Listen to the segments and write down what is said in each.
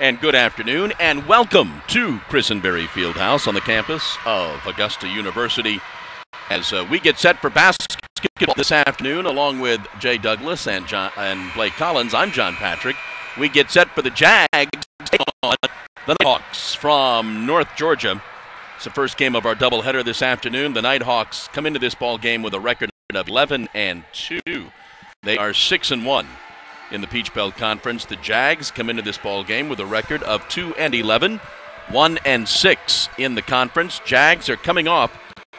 And good afternoon, and welcome to Christenberry Fieldhouse on the campus of Augusta University as we get set for basketball this afternoon, along with Jay Douglas and Blake Collins. I'm John Patrick. We get set for the Jags on the Nighthawks from North Georgia. It's the first game of our doubleheader this afternoon. The Nighthawks come into this ball game with a record of 11-2. They are 6-1. In the Peach Belt Conference, the Jags come into this ball game with a record of 2-11, 1-6 in the conference. Jags are coming off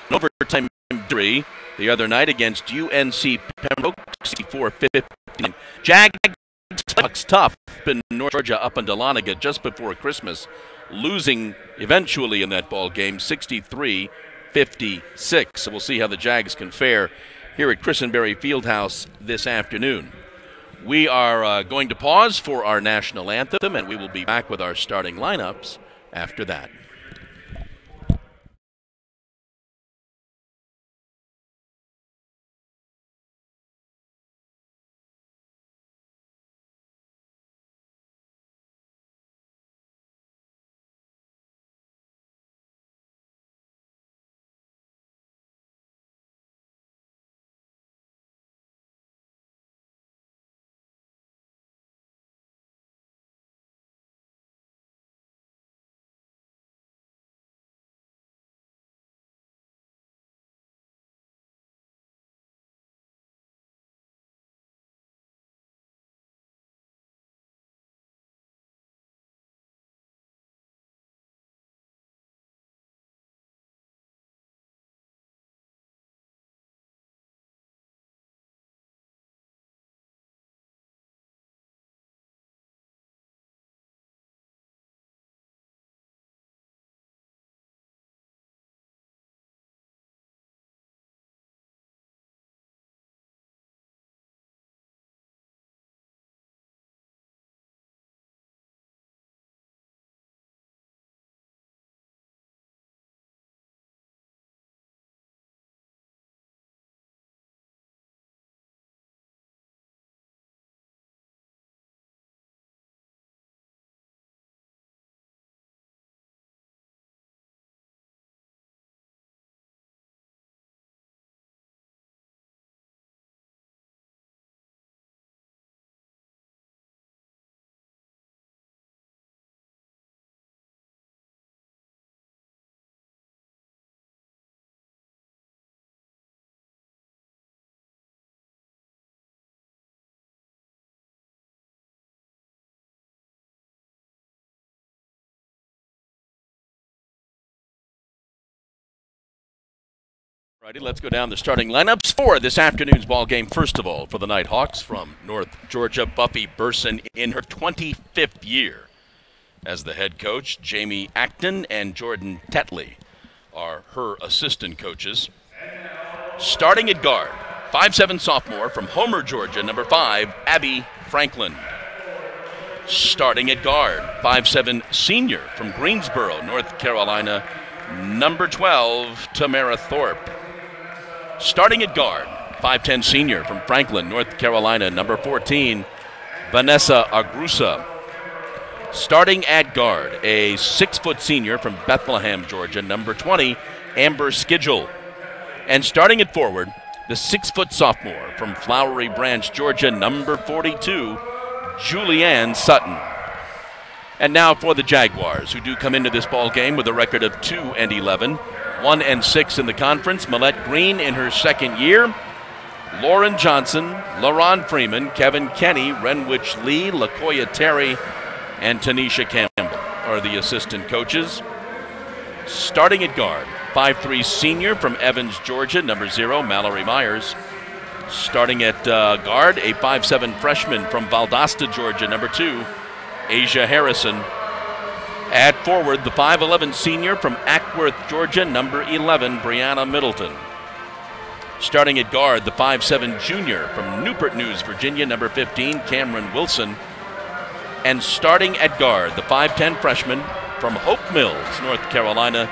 an overtime victory the other night against UNC Pembroke, 64-15. Jags tough in North Georgia up in Dahlonega just before Christmas, losing eventually in that ball game, 63-56. So we'll see how the Jags can fare here at Christenberry Fieldhouse this afternoon. We are going to pause for our national anthem, and we will be back with our starting lineups after that. Righty, let's go down the starting lineups for this afternoon's ball game. First of all, for the Nighthawks from North Georgia, Buffy Burson in her 25th year as the head coach. Jamie Acton and Jordan Tetley are her assistant coaches. Starting at guard, 5'7" sophomore from Homer, Georgia, number 5, Abby Franklin. Starting at guard, 5'7" senior from Greensboro, North Carolina, number 12, Tamara Thorpe. Starting at guard, 5'10" senior from Franklin, North Carolina, number 14, Vanessa Augusta. Starting at guard, a 6-foot senior from Bethlehem, Georgia, number 20, Amber Skidgel. And starting at forward, the 6-foot sophomore from Flowery Branch, Georgia, number 42, Julianne Sutton. And now for the Jaguars, who do come into this ball game with a record of 2-11. 1-6 in the conference. Millette Green in her second year. Lauren Johnson, LaRon Freeman, Kevin Kenny, Renwich Lee, LaKoya Terry, and Tanisha Campbell are the assistant coaches. Starting at guard, 5'3" senior from Evans, Georgia, number 0, Mallory Myers. Starting at guard, a 5'7" freshman from Valdosta, Georgia, number 2, Asia Harrison. At forward, the 5'11" senior from Ackworth, Georgia, number 11, Brianna Middleton. Starting at guard, the 5'7" junior from Newport News, Virginia, number 15, Cameron Wilson. And starting at guard, the 5'10" freshman from Hope Mills, North Carolina,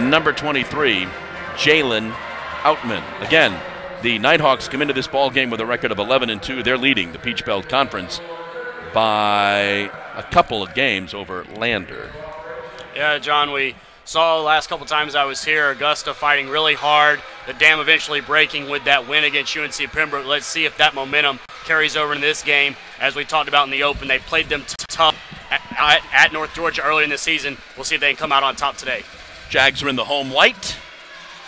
number 23, Jalen Outman. Again, the Nighthawks come into this ball game with a record of 11-2. They're leading the Peach Belt Conference by a couple of games over Lander. Yeah, John, we saw the last couple times I was here, Augusta fighting really hard, the dam eventually breaking with that win against UNC Pembroke. Let's see if that momentum carries over in this game. As we talked about in the open, they played them tough at North Georgia earlier in the season. We'll see if they can come out on top today. Jags are in the home white.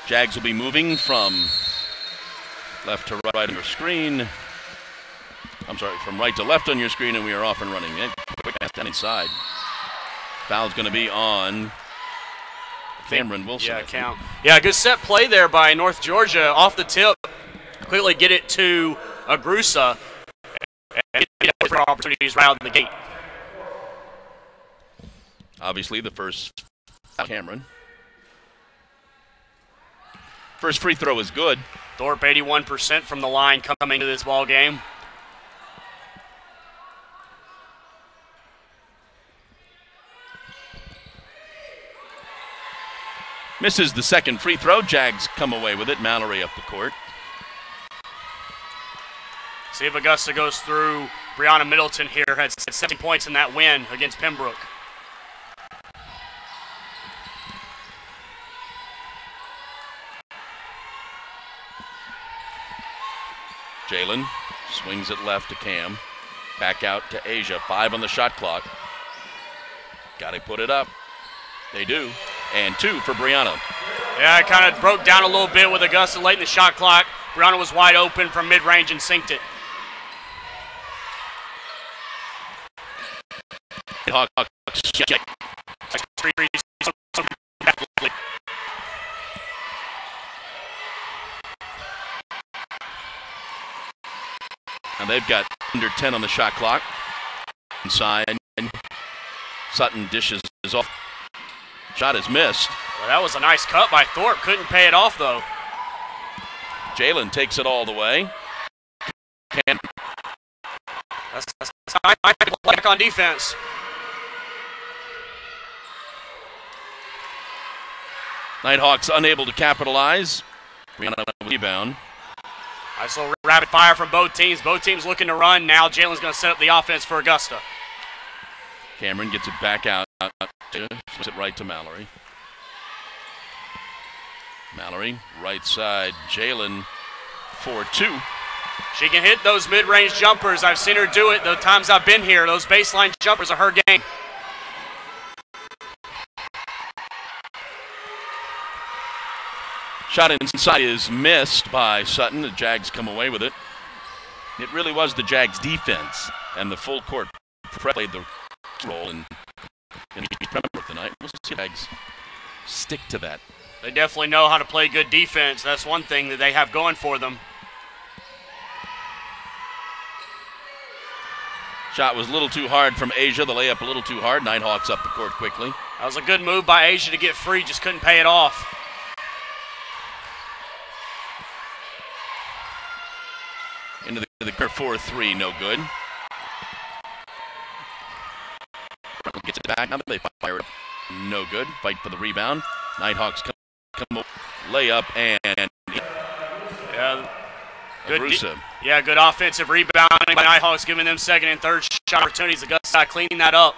Jags will be moving from left to right on your screen. I'm sorry, from right to left on your screen, and we are off and running. Quick pass down inside. Foul's going to be on Cameron Wilson. Yeah, count. Yeah, good set play there by North Georgia off the tip. Quickly get it to Augusta. And opportunities right out of the gate. Obviously, the first Cameron. First free throw is good. Thorpe 81% from the line coming to this ball game. Misses the second free throw. Jags come away with it. Mallory up the court. See if Augusta goes through. Brianna Middleton here had 17 points in that win against Pembroke. Jalen swings it left to Cam. Back out to Asia. 5 on the shot clock. Got to put it up. They do. And 2 for Brianna. Yeah, it kind of broke down a little bit with Augusta late in the shot clock. Brianna was wide open from mid-range and sinked it. And they've got under 10 on the shot clock. Inside. Sutton dishes off. Shot is missed. Well, that was a nice cut by Thorpe. Couldn't pay it off, though. Jalen takes it all the way. That's back on defense. Nighthawks unable to capitalize. Rebound. Nice little rapid fire from both teams. Both teams looking to run. Now Jalen's going to set up the offense for Augusta. Cameron gets it back out. Swings it right to Mallory. Mallory, right side. Jalen, 4-2. She can hit those mid-range jumpers. I've seen her do it the times I've been here. Those baseline jumpers are her game. Shot inside is missed by Sutton. The Jags come away with it. It really was the Jags' defense and the full court played the role in tonight. We'll see Jags stick to that. They definitely know how to play good defense. That's one thing that they have going for them. Shot was a little too hard from Asia. The layup a little too hard. Nighthawks up the court quickly. That was a good move by Asia to get free. Just couldn't pay it off. Into the 4-3, no good. Gets it back. Now they fire it. No good. Fight for the rebound. Nighthawks come layup and yeah, good. Augusta. Yeah, good offensive rebounding by Nighthawks, giving them second and third shot opportunities. Augusta cleaning that up.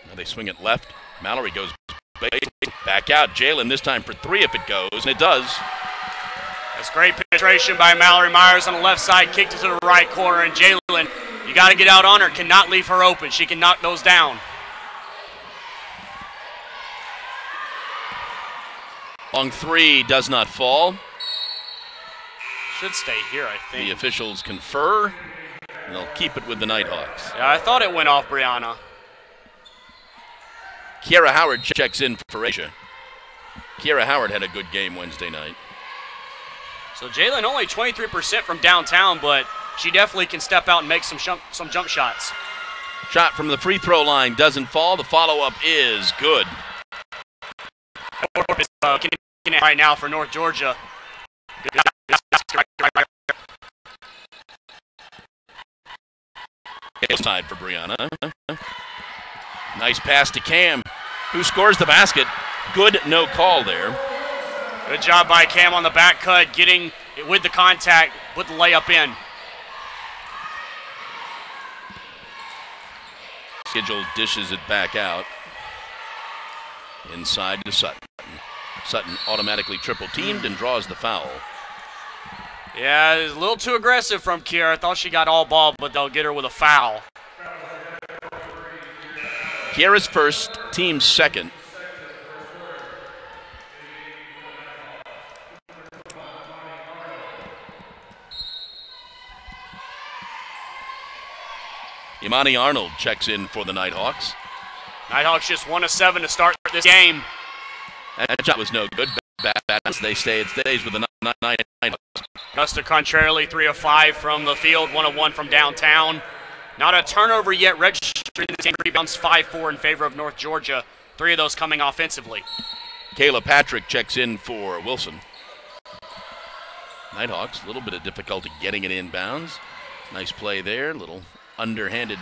Now they swing it left. Mallory goes back out. Jalen this time for 3 if it goes, and it does. That's great penetration by Mallory Myers on the left side, kicked it to the right corner, and Jalen, you got to get out on her, cannot leave her open. She can knock those down. Long 3 does not fall. Should stay here, I think. The officials confer, and they'll keep it with the Nighthawks. Yeah, I thought it went off Brianna. Kiara Howard checks in for Asia. Kiara Howard had a good game Wednesday night. So Jalen only 23% from downtown, but she definitely can step out and make some jump shots. Shot from the free throw line doesn't fall. The follow-up is good. Right now for North Georgia. Tied for Brianna. Nice pass to Cam, who scores the basket. Good no call there. Good job by Cam on the back cut, getting it with the contact, with the layup in. Schedule dishes it back out. Inside to Sutton. Sutton automatically triple teamed and draws the foul. Yeah, it was a little too aggressive from Kiera. I thought she got all ball, but they'll get her with a foul. Kiera's first, team's second. Imani Arnold checks in for the Nighthawks. Nighthawks just 1 of 7 to start this game. That shot was no good. Bad. They stays with the Nighthawks. Augusta contrarily 3 of 5 from the field, 1 of 1 from downtown. Not a turnover yet registered. 10 rebounds, 5-4 in favor of North Georgia. 3 of those coming offensively. Kayla Patrick checks in for Wilson. Nighthawks, a little bit of difficulty getting it inbounds. Nice play there. Little underhanded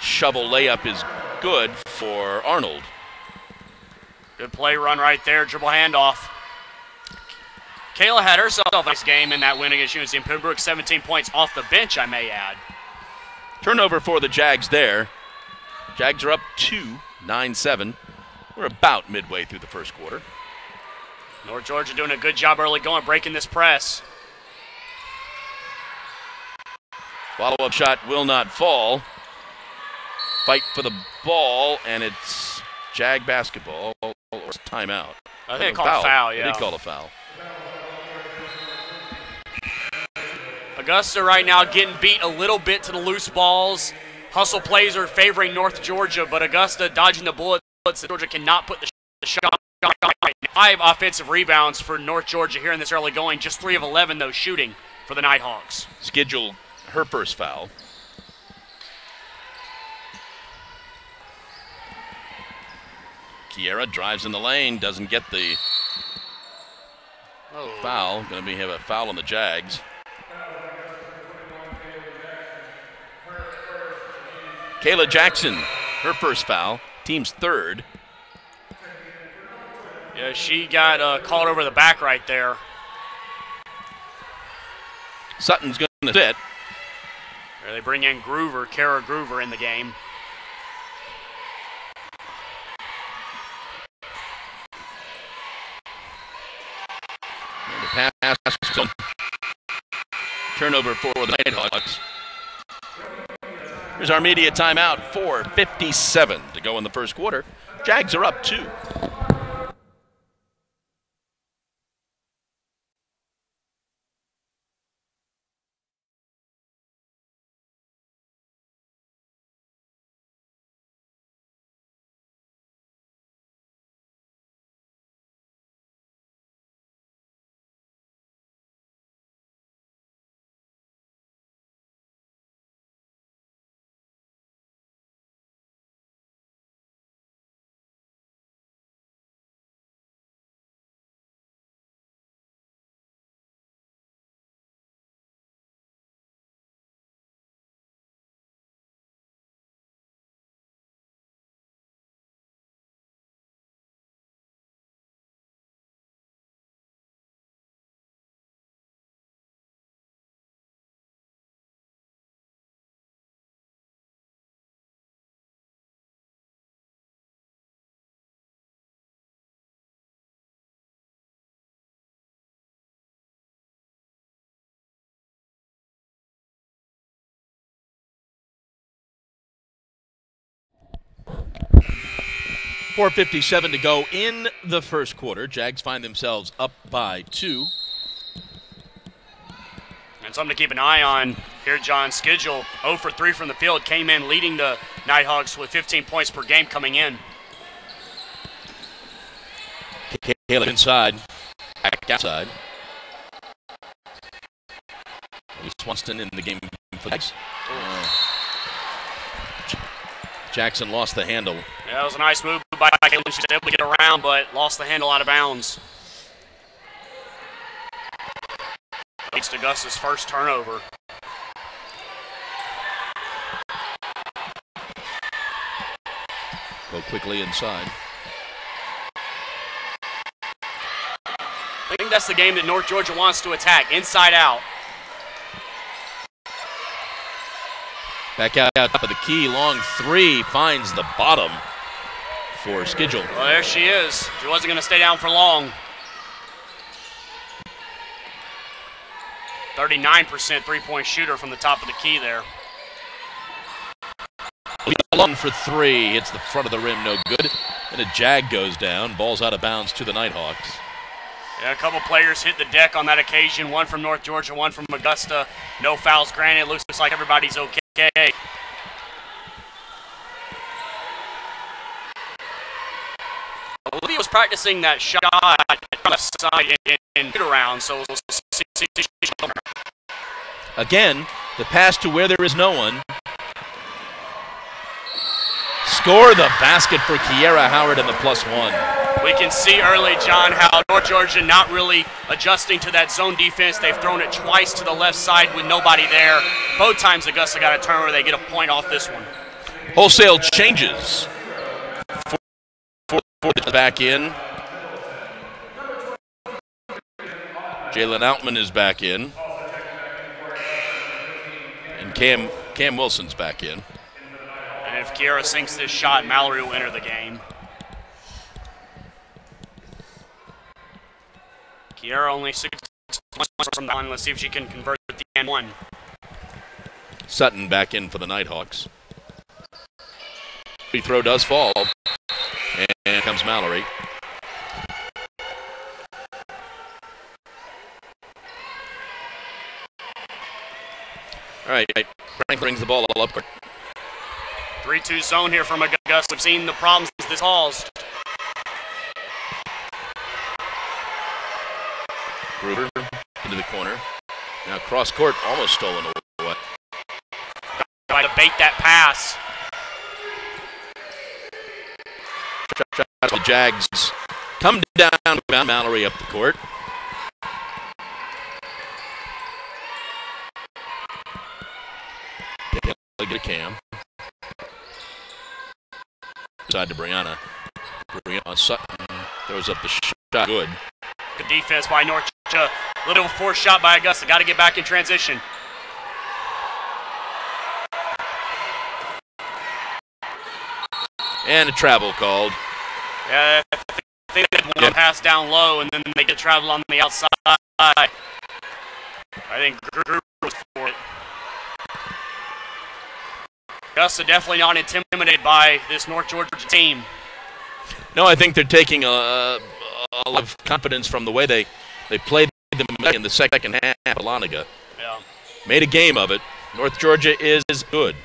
shovel layup is good for Arnold. Good play run right there. Dribble handoff. Kayla had herself a nice game in that win against UNC in Pembroke. 17 points off the bench, I may add. Turnover for the Jags there. Jags are up 2, 9-7. We're about midway through the first quarter. North Georgia doing a good job early going, breaking this press. Follow-up shot will not fall. Fight for the ball, and it's Jag basketball or timeout. I think they called a foul, yeah. They did call a foul. Augusta right now getting beat a little bit to the loose balls. Hustle plays are favoring North Georgia, but Augusta dodging the bullets. Georgia cannot put the shot. 5 offensive rebounds for North Georgia here in this early going. Just 3 of 11, though, shooting for the Nighthawks. Schedule her first foul. Kiera drives in the lane, doesn't get the foul. Going to have a foul on the Jags. Kayla Jackson, her first foul, team's third. Yeah, she got called over the back right there. Sutton's going to sit. There they bring in Groover, Kara Groover in the game. And the pass, turnover for the Nighthawks. Here's our media timeout, 4:57 to go in the first quarter. Jags are up 2. .457 to go in the first quarter. Jags find themselves up by 2. And something to keep an eye on here, John. Schedule 0 for 3 from the field. Came in leading the Nighthawks with 15 points per game coming in. Caleb inside, back outside. Swanston in the game for the Jags. Jackson lost the handle. Yeah, that was a nice move by Caitlin. She was able to get around, but lost the handle out of bounds. It's Augusta's first turnover. Go quickly inside. I think that's the game that North Georgia wants to attack, inside out. Back out top of the key, long three, finds the bottom for Schedule. Well, there she is. She wasn't going to stay down for long. 39% three-point shooter from the top of the key there. Long for three, hits the front of the rim, no good. And a jag goes down, ball's out of bounds to the Nighthawks. Yeah, a couple players hit the deck on that occasion, one from North Georgia, one from Augusta. No fouls granted, looks like everybody's okay. Olivia was practicing that shot left side in around, so we'll see. Again, the pass to where there is no one. Score the basket for Kiera Howard in the +1. We can see early, John, how North Georgia not really adjusting to that zone defense. They've thrown it twice to the left side with nobody there. Both times Augusta got a turnover. They get a point off this one. Wholesale changes. For the back in. Jalen Outman is back in. And Cam Wilson's back in. And if Kiera sinks this shot, Mallory will enter the game. Kiera only 6 points from the line. Let's see if she can convert the and one. Sutton back in for the Nighthawks. Free throw does fall. And comes Mallory. All right, Frank brings the ball all up. 3-2 zone here from Augusta. We've seen the problems this caused. Gruber into the corner. Now cross court, almost stolen away. Try to bait that pass. The Jags come down, Mallory up the court. Get a Cam. Side to Brianna. Sutton throws up the shot. Good. Good defense by North Georgia. Little forced shot by Augusta. Got to get back in transition. And a travel called. Yeah, I think they want to pass down low, and then they get travel on the outside. I think Gruber was for it. Augusta definitely not intimidated by this North Georgia team. No, I think they're taking a lot of confidence from the way they played them in the second half of Laniga. Yeah. Made a game of it. North Georgia is good.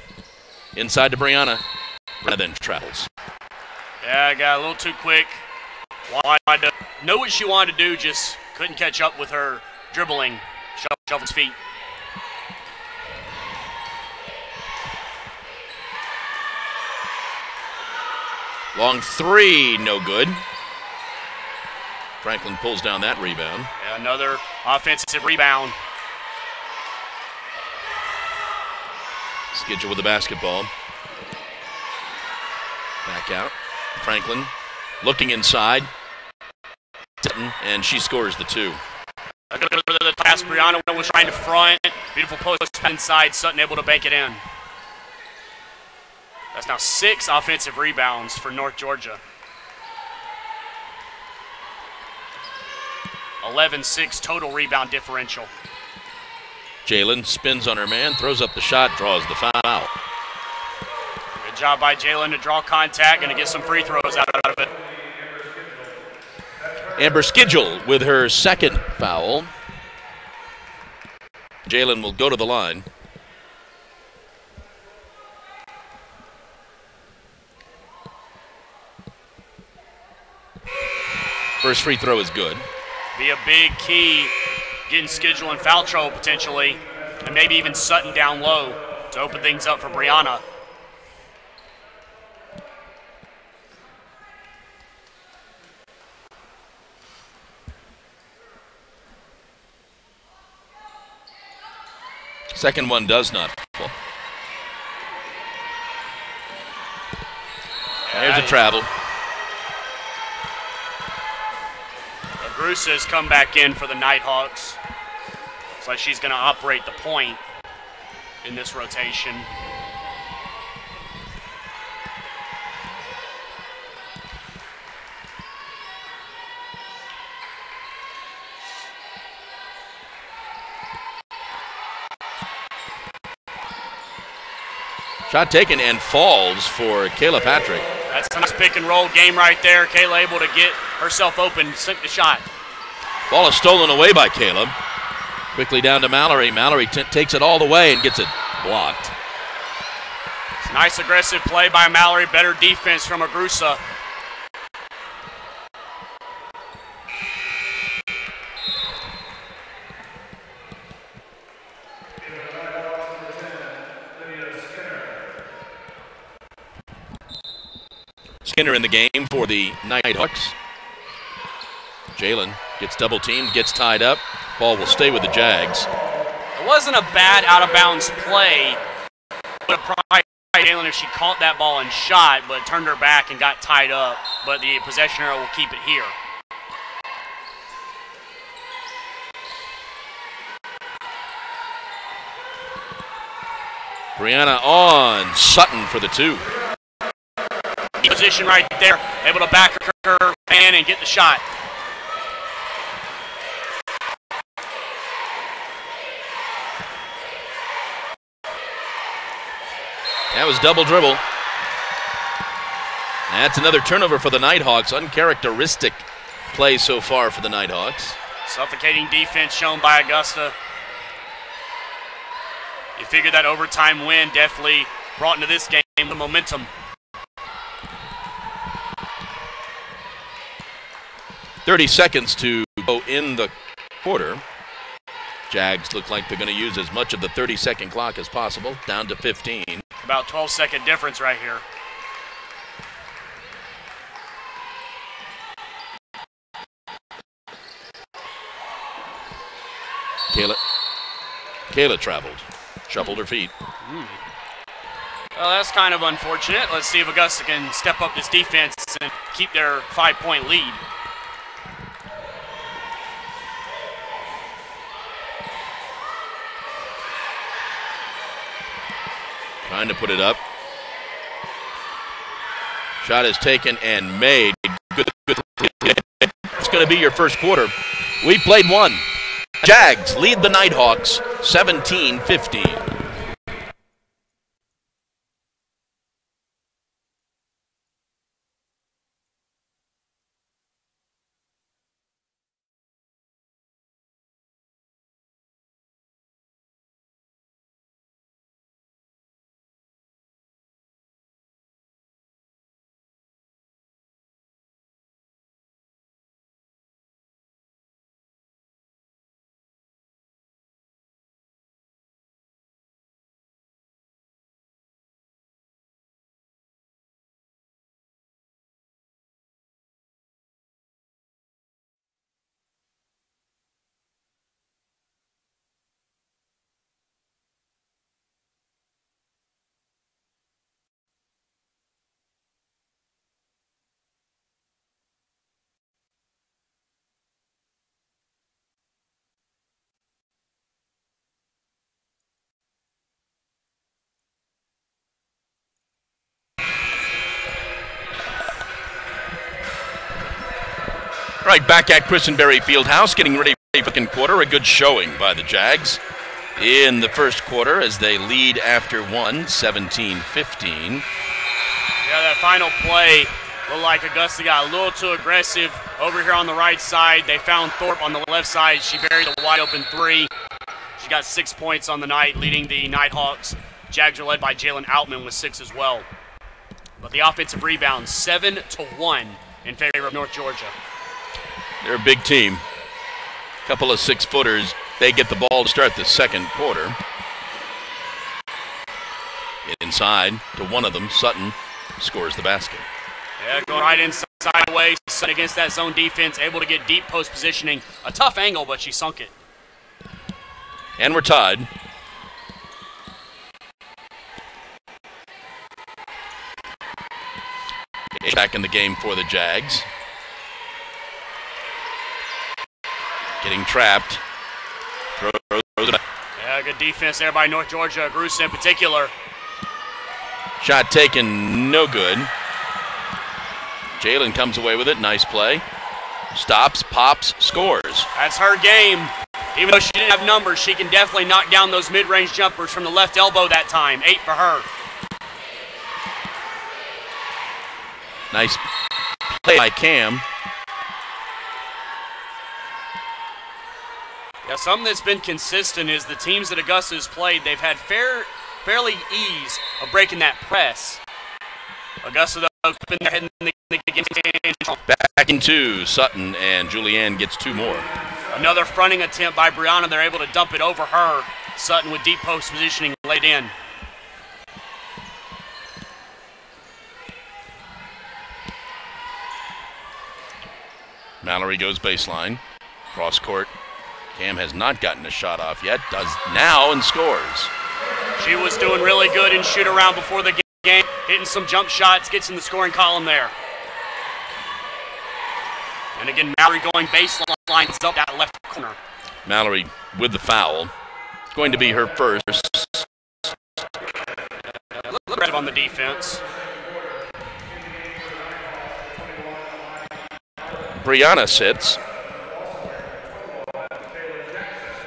Inside to Brianna, and then travels. Yeah, got a little too quick. Wanted to know what she wanted to do, just couldn't catch up with her dribbling. Shuffles feet. Long three, no good. Franklin pulls down that rebound. Yeah, another offensive rebound. Schedule with the basketball. Back out. Franklin looking inside. And she scores the two. The pass, Brianna was trying to front. Beautiful post inside. Sutton able to bank it in. That's now 6 offensive rebounds for North Georgia. 11-6 total rebound differential. Jalen spins on her man, throws up the shot, draws the foul. Good job by Jalen to draw contact and to get some free throws out of it. Amber Schedule with her second foul. Jalen will go to the line. First free throw is good. Be a big key, getting Schedule in foul trouble potentially, and maybe even Sutton down low to open things up for Brianna. Second one does not fall. There's a travel. A Bruce has come back in for the Nighthawks. Looks like she's going to operate the point in this rotation. Shot taken and falls for Kayla Patrick. That's a nice pick and roll game right there. Kayla able to get herself open, sink the shot. Ball is stolen away by Kayla. Quickly down to Mallory. Mallory takes it all the way and gets it blocked. Nice aggressive play by Mallory. Better defense from Augusta. Skinner in the game for the Nighthawks. Jalen gets double teamed, gets tied up. Ball will stay with the Jags. It wasn't a bad out-of-bounds play. Would have probably Jalen if she caught that ball and shot, but turned her back and got tied up. But the possession arrow will keep it here. Brianna on Sutton for the two. Position right there, able to back her man and get the shot. That was double dribble. That's another turnover for the Nighthawks. Uncharacteristic play so far for the Nighthawks. Suffocating defense shown by Augusta. You figure that overtime win definitely brought into this game the momentum. 30 seconds to go in the quarter. Jags look like they're going to use as much of the 30-second clock as possible, down to 15. About 12-second difference right here. Kayla traveled, shuffled her feet. Well, that's kind of unfortunate. Let's see if Augusta can step up this defense and keep their 5-point lead. Trying to put it up. Shot is taken and made. Good. It's going to be your first quarter. We played one. Jags lead the Nighthawks 17-15. All right, back at Christenberry Fieldhouse, getting ready for the second quarter. A good showing by the Jags in the first quarter as they lead after one, 17-15. Yeah, that final play looked like Augusta got a little too aggressive over here on the right side. They found Thorpe on the left side. She buried a wide open three. She got 6 points on the night, leading the Nighthawks. Jags are led by Jalen Outman with 6 as well. But the offensive rebound, 7-1 in favor of North Georgia. They're a big team. Couple of 6-footers. They get the ball to start the second quarter. Inside to one of them. Sutton scores the basket. Yeah, going right inside away. Sutton against that zone defense. Able to get deep post positioning. A tough angle, but she sunk it. And we're tied. Back in the game for the Jags. Getting trapped. Throws it back. Yeah, good defense there by North Georgia, Augusta in particular. Shot taken, no good. Jalen comes away with it, nice play. Stops, pops, scores. That's her game. Even though she didn't have numbers, she can definitely knock down those mid-range jumpers from the left elbow that time. 8 for her. Nice play by Cam. Yeah, something that's been consistent is the teams that Augusta has played, they've had fairly ease of breaking that press. Augusta, though, keeping their head in the game. Back into Sutton, and Julianne gets 2 more. Another fronting attempt by Brianna. They're able to dump it over her. Sutton with deep post positioning laid in. Mallory goes baseline. Cross court. Cam has not gotten a shot off yet. Does now and scores. She was doing really good in shoot around before the game. Hitting some jump shots. Gets in the scoring column there. And again, Mallory going baseline, up that left corner. Mallory with the foul. It's going to be her first. A little bit on the defense. Brianna sits.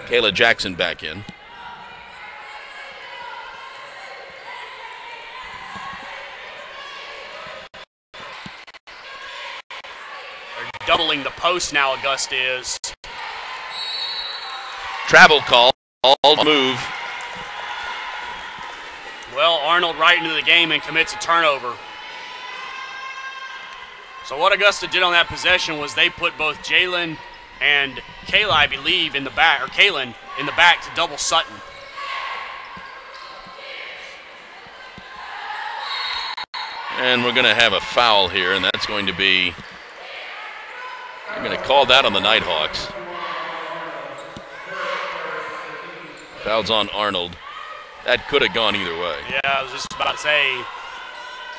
Kayla Jackson back in. Doubling the post now, Augusta is. Travel call, move. Well, Arnold right into the game and commits a turnover. So what Augusta did on that possession was they put both Jalen and Kayla, I believe, in the back, or Kaylin in the back to double Sutton. And we're going to have a foul here, and that's going to be, I'm going to call that on the Nighthawks. Foul's on Arnold. That could have gone either way. Yeah, I was just about to say,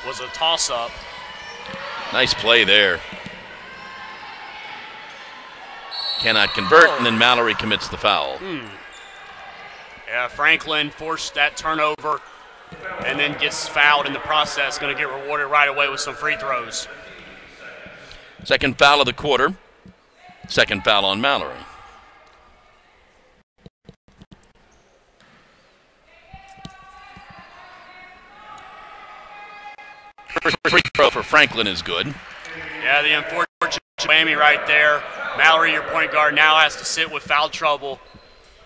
was a toss-up. Nice play there. Cannot convert, and then Mallory commits the foul. Yeah, Franklin forced that turnover and then gets fouled in the process. Going to get rewarded right away with some free throws. Second foul of the quarter. Second foul on Mallory. Free throw for Franklin is good. Yeah, the unfortunate whammy right there. Mallory, your point guard, now has to sit with foul trouble.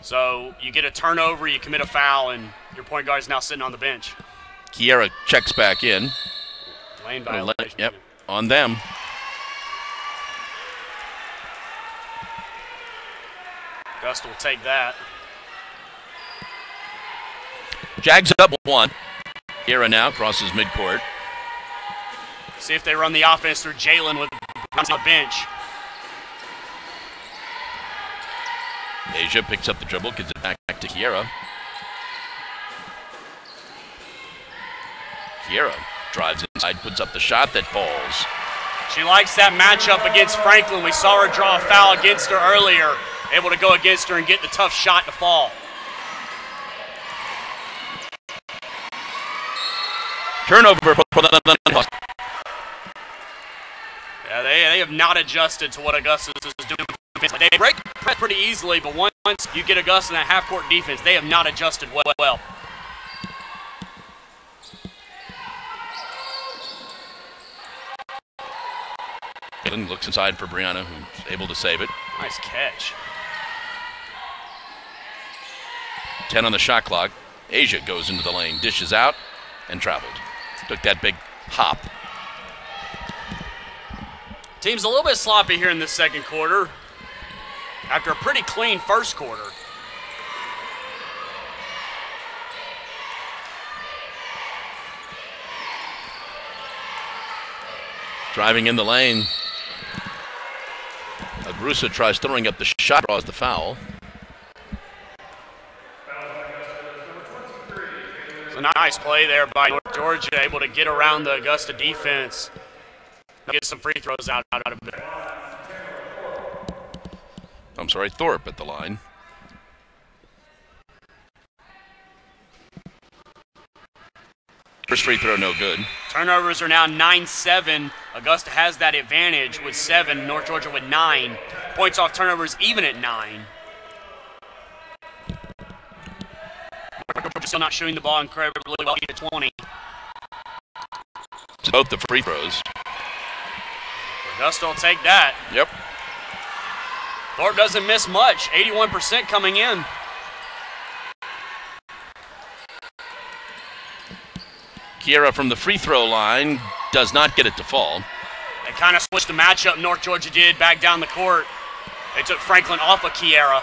So you get a turnover, you commit a foul, and your point guard is now sitting on the bench. Kiera checks back in. Lane violation. Yep, on them. Augusta will take that. Jags up 1. Kiera now crosses midcourt. See if they run the offense through Jalen with on the bench. Asia picks up the dribble, gives it back to Kiera. Kiera drives inside, puts up the shot that falls. She likes that matchup against Franklin. We saw her draw a foul against her earlier. Able to go against her and get the tough shot to fall. Turnover for the Nighthawks. Yeah, they have not adjusted to what Augusta is doing. They break press pretty easily, but once you get Augusta in that half-court defense, they have not adjusted well. Jalen looks inside for Brianna, who's able to save it. Nice catch. 10 on the shot clock. Asia goes into the lane, dishes out, and traveled. Took that big hop. Team's a little bit sloppy here in this second quarter after a pretty clean first quarter. Driving in the lane. Augusta tries throwing up the shot, draws the foul. It's a nice play there by North Georgia, able to get around the Augusta defense. Get some free throws out of it. I'm sorry, Thorpe at the line. First free throw, no good. Turnovers are now 9-7. Augusta has that advantage with 7. North Georgia with 9. Points off turnovers even at 9. Still not shooting the ball incredibly well, 8-20. It's both the free throws. Augusta will take that. Yep. Thorpe doesn't miss much, 81% coming in. Kiera from the free throw line does not get it to fall. They kind of switched the matchup, North Georgia did, back down the court. They took Franklin off of Kiera.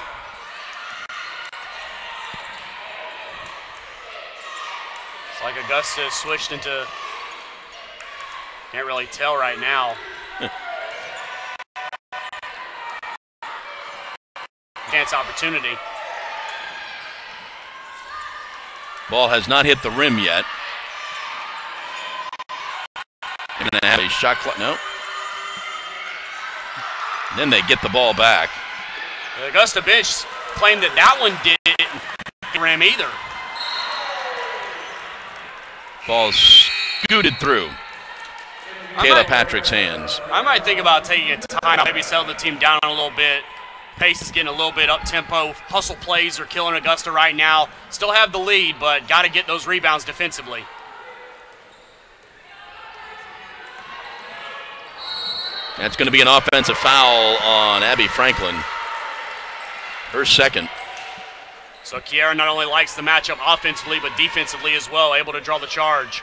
It's like Augusta has switched into, can't really tell right now. Chance opportunity. Ball has not hit the rim yet. And then they have a shot clock. No. Then they get the ball back. The Augusta bench claimed that one didn't hit the rim either. Ball scooted through Kayla Patrick's hands. I might think about taking a time, maybe settle the team down a little bit. Pace is getting a little bit up-tempo. Hustle plays are killing Augusta right now. Still have the lead, but got to get those rebounds defensively. That's going to be an offensive foul on Abby Franklin. Her second. So Kiera not only likes the matchup offensively, but defensively as well, able to draw the charge.